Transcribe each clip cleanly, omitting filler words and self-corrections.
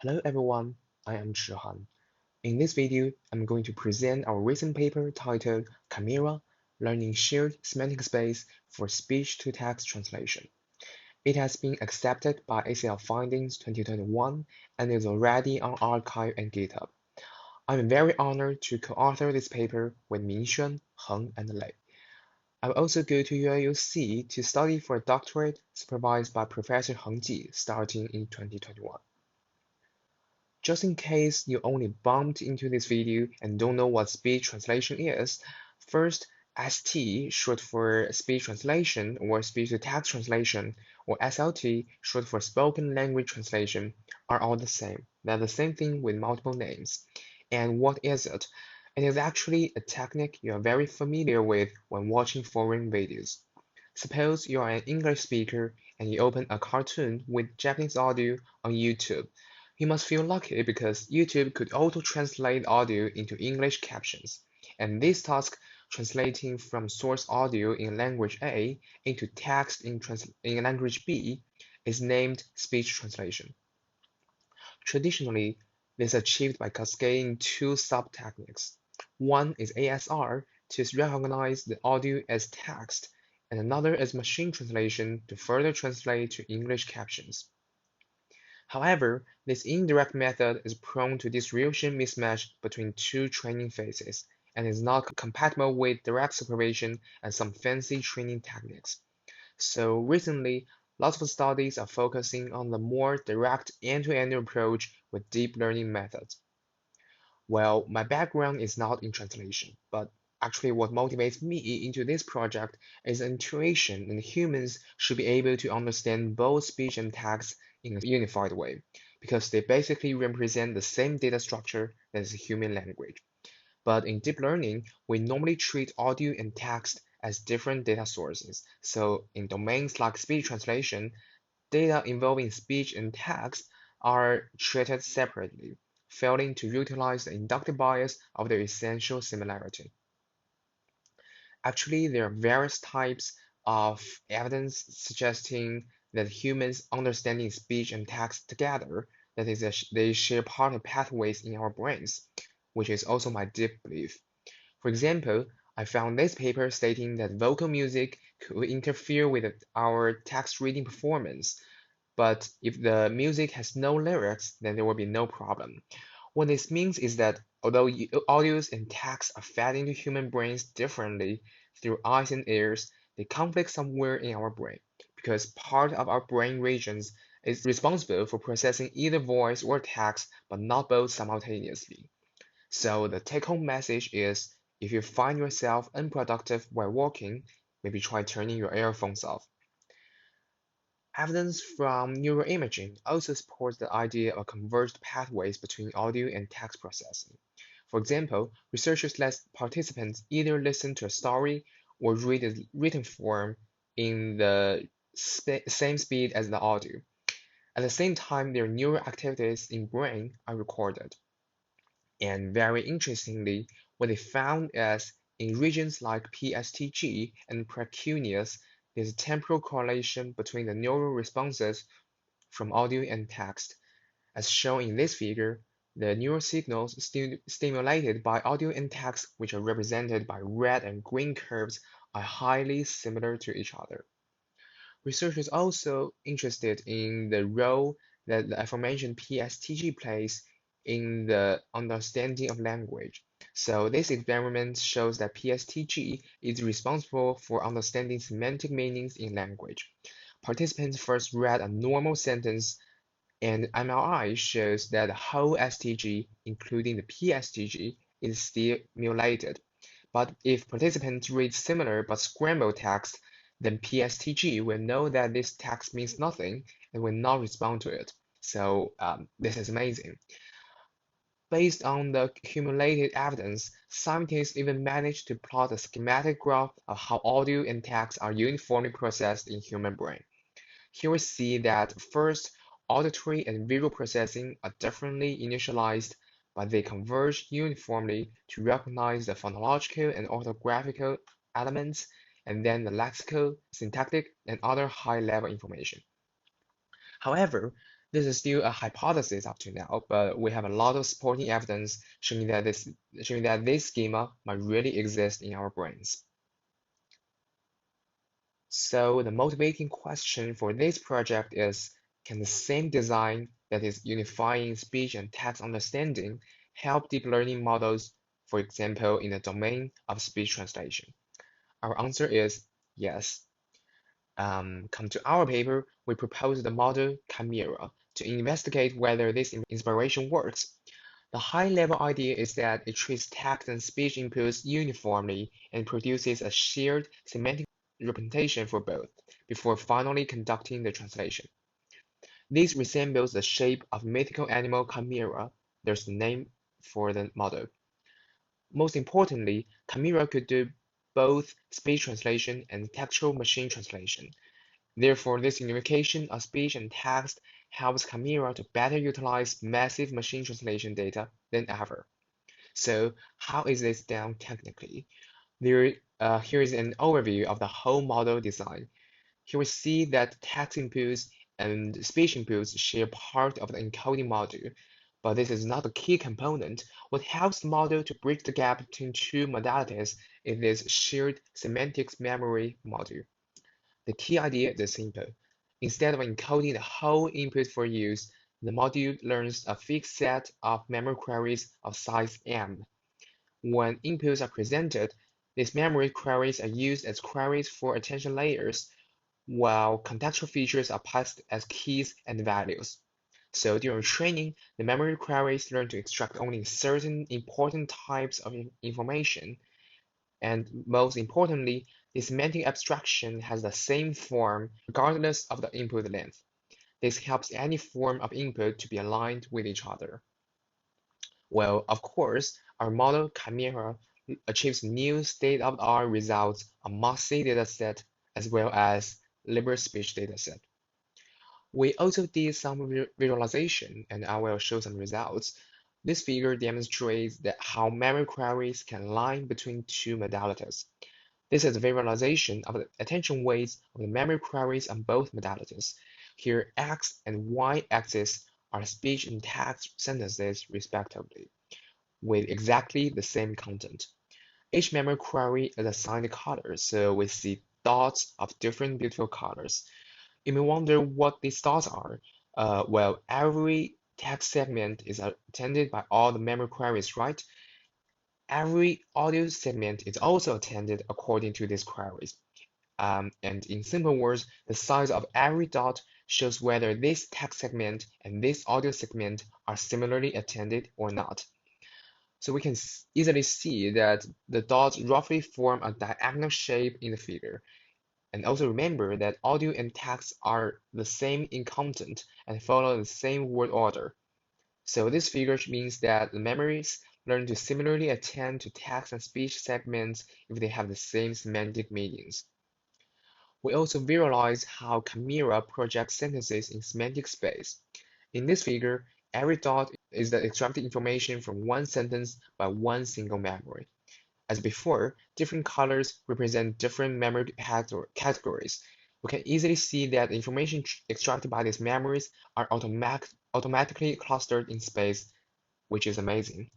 Hello everyone, I am Zhihan. In this video, I'm going to present our recent paper titled Chimera, Learning Shared Semantic Space for Speech-to-Text Translation. It has been accepted by ACL Findings 2021 and is already on arXiv and GitHub. I'm very honored to co-author this paper with Mingxuan, Heng, and Lei. I will also go to UIUC to study for a doctorate supervised by Professor Heng Ji starting in 2021. Just in case you only bumped into this video and don't know what speech translation is, first, ST, short for speech translation or speech-to-text translation, or SLT, short for spoken language translation, are all the same. They're the same thing with multiple names. And what is it? It is actually a technique you are very familiar with when watching foreign videos. Suppose you are an English speaker and you open a cartoon with Japanese audio on YouTube. You must feel lucky because YouTube could auto-translate audio into English captions, and this task, translating from source audio in language A into text in language B, is named speech translation. Traditionally, this is achieved by cascading two sub-techniques. One is ASR to recognize the audio as text, and another is machine translation to further translate to English captions. However, this indirect method is prone to distribution mismatch between two training phases and is not compatible with direct supervision and some fancy training techniques. So recently, lots of studies are focusing on the more direct end-to-end approach with deep learning methods. Well, my background is not in translation, but actually what motivates me into this project is intuition, and humans should be able to understand both speech and text in a unified way, because they basically represent the same data structure that is human language. But in deep learning, we normally treat audio and text as different data sources. So in domains like speech translation, data involving speech and text are treated separately, failing to utilize the inductive bias of their essential similarity. Actually, there are various types of evidence suggesting that humans understanding speech and text together, that is, they share part of pathways in our brains, which is also my deep belief. For example, I found this paper stating that vocal music could interfere with our text reading performance, but if the music has no lyrics, then there will be no problem. What this means is that although audios and text are fed into human brains differently through eyes and ears, they conflict somewhere in our brain because part of our brain regions is responsible for processing either voice or text, but not both simultaneously. So the take-home message is if you find yourself unproductive while walking, maybe try turning your earphones off. Evidence from neuroimaging also supports the idea of converged pathways between audio and text processing. For example, researchers let participants either listen to a story or read the written form in the same speed as the audio. At the same time, their neural activities in brain are recorded. And very interestingly, what they found is in regions like PSTG and precuneus, there's a temporal correlation between the neural responses from audio and text. As shown in this figure, the neural signals stimulated by audio and text, which are represented by red and green curves, are highly similar to each other. Researchers also interested in the role that the aforementioned PSTG plays in the understanding of language. So this experiment shows that PSTG is responsible for understanding semantic meanings in language. Participants first read a normal sentence, and MRI shows that the whole STG, including the PSTG, is stimulated. But if participants read similar but scrambled text, then PSTG will know that this text means nothing and will not respond to it. So this is amazing. Based on the accumulated evidence, scientists even managed to plot a schematic graph of how audio and text are uniformly processed in human brain. Here we see that first, auditory and visual processing are differently initialized, but they converge uniformly to recognize the phonological and orthographical elements, and then the lexical, syntactic, and other high-level information. However, This is still a hypothesis up to now, but we have a lot of supporting evidence showing that this schema might really exist in our brains. So the motivating question for this project is, can the same design that is unifying speech and text understanding help deep learning models, for example, in the domain of speech translation? Our answer is yes. Come to our paper, we propose the model Chimera to investigate whether this inspiration works. The high-level idea is that it treats text and speech inputs uniformly and produces a shared semantic representation for both before finally conducting the translation. This resembles the shape of mythical animal Chimera. There's the name for the model. Most importantly, Chimera could do both speech translation and textual machine translation. Therefore, this unification of speech and text helps Chimera to better utilize massive machine translation data than ever. So, how is this done technically? Here is an overview of the whole model design. Here we see that text inputs and speech inputs share part of the encoding module, but this is not the key component. What helps the model to bridge the gap between two modalities is this shared semantics memory module. The key idea is simple. Instead of encoding the whole input for use, the module learns a fixed set of memory queries of size m. When inputs are presented, these memory queries are used as queries for attention layers, while contextual features are passed as keys and values. So during training, the memory queries learn to extract only certain important types of information, and most importantly, the semantic abstraction has the same form regardless of the input length. This helps any form of input to be aligned with each other. Well, of course, our model Chimera achieves new state-of-the-art results on MOSI dataset as well as liberal speech dataset. We also did some visualization, and I will show some results. This figure demonstrates that how memory queries can align between two modalities. This is a visualization of the attention weights of the memory queries on both modalities. Here, x and y-axis are speech and text sentences respectively, with exactly the same content. Each memory query is assigned a color, so we see dots of different beautiful colors. You may wonder what these dots are. Well, every text segment is attended by all the memory queries, right? Every audio segment is also attended according to these queries. And in simple words, the size of every dot shows whether this text segment and this audio segment are similarly attended or not. So we can easily see that the dots roughly form a diagonal shape in the figure. And also remember that audio and text are the same in content and follow the same word order. So this figure means that the memories learn to similarly attend to text and speech segments if they have the same semantic meanings. We also visualize how Chimera projects sentences in semantic space. In this figure, every dot is the extracted information from one sentence by one single memory. As before, different colors represent different memory categories. We can easily see that the information extracted by these memories are automatically clustered in space, which is amazing.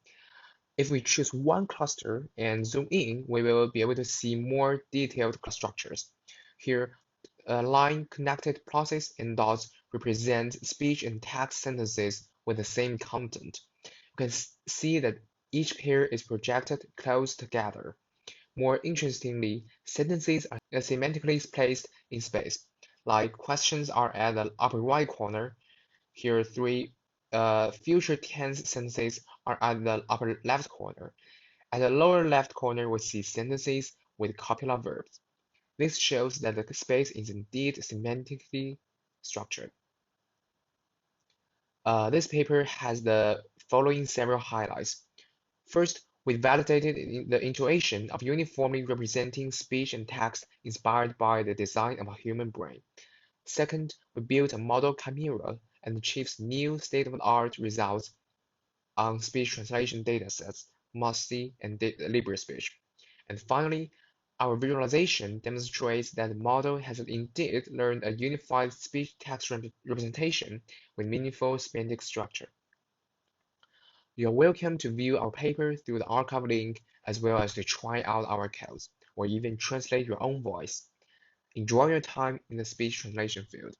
If we choose one cluster and zoom in, we will be able to see more detailed structures. Here, a line connected process and dots represent speech and text sentences with the same content. You can see that each pair is projected close together. More interestingly, sentences are semantically placed in space, like questions are at the upper right corner. Here, three future tense sentences are at the upper left corner. At the lower left corner, we see sentences with copula verbs. This shows that the space is indeed semantically structured. This paper has the following several highlights. First, we validated the intuition of uniformly representing speech and text inspired by the design of a human brain. Second, we built a model Chimera and achieved new state-of-the-art results on speech translation datasets, MOSI and LibreSpeech. And finally, Our visualization demonstrates that the model has indeed learned a unified speech-text representation with meaningful semantic structure. You're welcome to view our paper through the archive link, as well as to try out our codes, or even translate your own voice. Enjoy your time in the speech translation field.